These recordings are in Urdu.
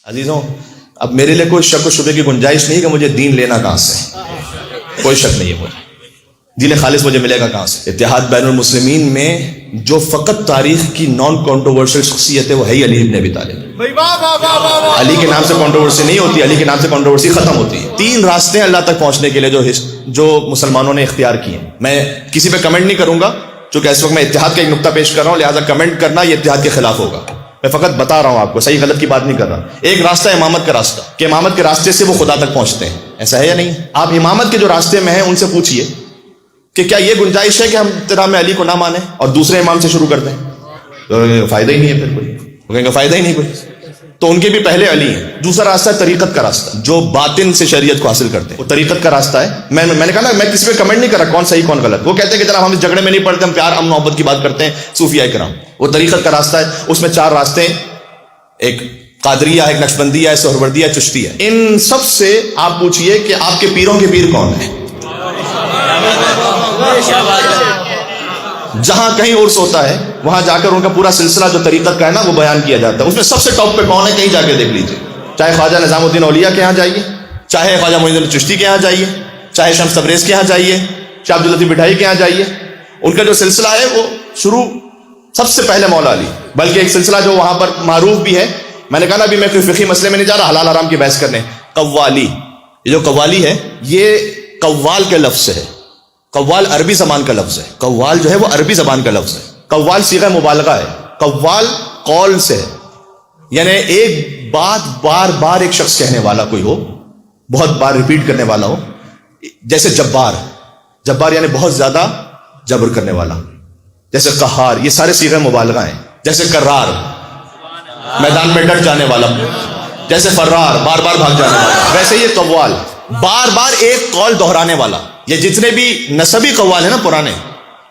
عزیزوں، اب میرے لیے کوئی شک و شبے کی گنجائش نہیں کہ مجھے دین لینا کہاں سے، کوئی شک نہیں ہے مجھے دین خالص مجھے ملے گا کہاں سے۔ اتحاد بین المسلمین میں جو فقط تاریخ کی نان کنٹروورشل شخصیت ہے وہ ہے ہی علی بن ابی طالب۔ علی کے نام سے کنٹروورسی نہیں ہوتی، علی کے نام سے کنٹروورسی ختم ہوتی ہے۔ تین راستے ہیں اللہ تک پہنچنے کے لیے جو مسلمانوں نے اختیار کیے ہیں۔ میں کسی پہ کمنٹ نہیں کروں گا چونکہ اس وقت میں اتحاد کا ایک نقطہ پیش کر رہا ہوں، لہٰذا کمنٹ کرنا یہ اتحاد کے خلاف ہوگا۔ میں فقط بتا رہا ہوں آپ کو، صحیح غلط کی بات نہیں کر رہا۔ ایک راستہ ہے امامت کا راستہ، کہ امامت کے راستے سے وہ خدا تک پہنچتے ہیں، ایسا ہے یا نہیں؟ آپ امامت کے جو راستے میں ہیں ان سے پوچھئے کہ کیا یہ گنجائش ہے کہ ہم اتحاد علی کو نہ مانیں اور دوسرے امام سے شروع کر دیں؟ تو فائدہ ہی نہیں ہے، پھر کوئی وہ کہیں گے فائدہ ہی نہیں کوئی، تو ان کے بھی پہلے علی ہیں۔ دوسرا راستہ ہے طریقت کا راستہ، جو باطن سے شریعت کو حاصل کرتے ہیں، وہ طریقت کا راستہ ہے۔ میں نے کہا نا، میں کسی پہ کمنٹ نہیں کر رہا کون صحیح کون غلط۔ وہ کہتے ہیں کہ جناب ہم اس جھگڑے میں نہیں پڑتے، ہم پیار امن محبت کی بات کرتے ہیں، صوفیاء کرام۔ وہ طریقت کا راستہ ہے، اس میں چار راستے ہیں، ایک قادریہ، ایک نقشبندیہ ہے، سہروردیہ، چشتیہ۔ ان سب سے آپ پوچھئے کہ آپ کے پیروں کے پیر کون ہیں؟ جہاں کہیں عرس ہوتا ہے وہاں جا کر ان کا پورا سلسلہ جو طریقت کا ہے نا وہ بیان کیا جاتا ہے۔ اس میں سب سے ٹاپ پہ کون ہے، کہیں جا کے دیکھ لیجیے، چاہے خواجہ نظام الدین اولیاء کے ہاں جائیے، چاہے خواجہ معین الدین چشتی کے ہاں جائیے، چاہے شمس تبریز کے ہاں جائیے، شاہ عبد اللطیف بٹھائی کے ہاں جائیے۔ ان کا جو سلسلہ ہے وہ شروع سب سے پہلے مولا علی، بلکہ ایک سلسلہ جو وہاں پر معروف بھی ہے، میں نے کہا نا ابھی میں کوئی فقہی مسئلے میں نہیں جا رہا، حلال حرام کی بحث کرنے، قوالی۔ یہ جو قوالی ہے یہ قوال کے لفظ سے ہے، قوال عربی زبان کا لفظ ہے، قوال جو ہے وہ عربی زبان کا لفظ ہے۔ قوال صیغہ مبالغہ ہے، قوال قول سے ہے، یعنی ایک بات بار بار ایک شخص کہنے والا کوئی ہو، بہت بار ریپیٹ کرنے والا ہو، جیسے جبار، جبار یعنی بہت زیادہ جبر کرنے والا، جیسے قہار، یہ سارے صیغہ مبالغہ ہیں۔ جیسے کرار، میدان میں ڈٹ جانے والا، جیسے فرار، بار بار بھاگ جانے والا، ویسے یہ قوال، بار بار ایک قول دہرانے والا۔ یہ جتنے بھی نسبی قوال ہیں نا پرانے،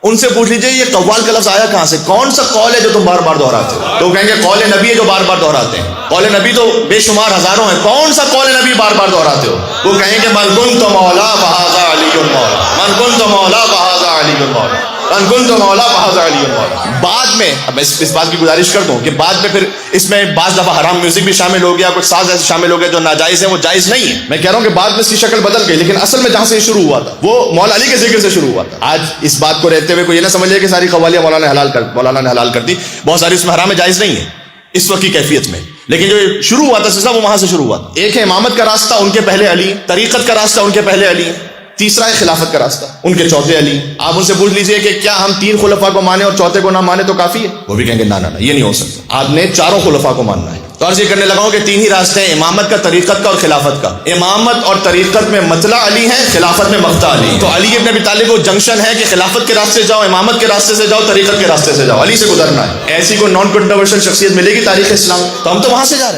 ان سے پوچھ لیجئے یہ قوال کا لفظ آیا کہاں سے، کون سا قول ہے جو تم بار بار دہراتے ہو؟ تو کہیں گے قول نبی ہے جو بار بار دہراتے ہیں۔ قول نبی تو بے شمار ہزاروں ہیں، کون سا قول نبی بار بار دہراتے ہو؟ وہ کہیں گے من کنت مولا فہذا علی مولا، من کنت مولا فہذا علی مولا، من کنت مولا فہذا علی مولا۔ بعد میں اب میں اس بات کی گزارش کر دوں کہ بعد میں پھر اس میں بعض دفعہ حرام میوزک بھی شامل ہو گیا، کچھ ساز ایسے شامل ہو گئے جو ناجائز ہیں، وہ جائز نہیں ہے۔ میں کہہ رہا ہوں کہ بعد میں اس کی شکل بدل گئی، لیکن اصل میں جہاں سے شروع ہوا تھا وہ مولا علی کے ذکر سے شروع ہوا تھا۔ آج اس بات کو رہتے ہوئے کوئی یہ نہ سمجھے کہ ساری قوالیاں مولانا نے حلال کر دی، بہت ساری اس میں حرام جائز نہیں ہے اس وقت کی کیفیت میں، لیکن جو شروع ہوا تھا سلسلہ وہ وہاں سے شروع ہوا تھا۔ ایک ہے امامت کا راستہ، ان کے پہلے علی، طریقت کا راستہ ان کے پہلے علی، تیسرا ہے خلافت کا راستہ، ان کے چوتھے علی۔ آپ ان سے پوچھ لیجئے کہ کیا ہم تین خلفاء کو مانیں اور چوتھے کو نہ مانیں تو کافی ہے؟ وہ بھی کہیں گے نہ یہ نہیں ہو سکتا، آپ نے چاروں خلفاء کو ماننا ہے۔ تو عرض یہ کرنے لگا ہوں کہ تین ہی راستے ہیں، امامت کا، طریقت کا اور خلافت کا۔ امامت اور طریقت میں مطلع علی ہے، خلافت میں مقطع علی ہے۔ تو علی ابن ابی طالب وہ جنکشن ہے کہ خلافت کے راستے سے جاؤ، امامت کے راستے سے جاؤ، طریقت کے راستے سے جاؤ، علی سے گزرنا ہے۔ ایسی کوئی نان کنٹروورشل شخصیت ملے گی تاریخ اسلام، تو ہم تو وہاں سے جا رہے ہیں۔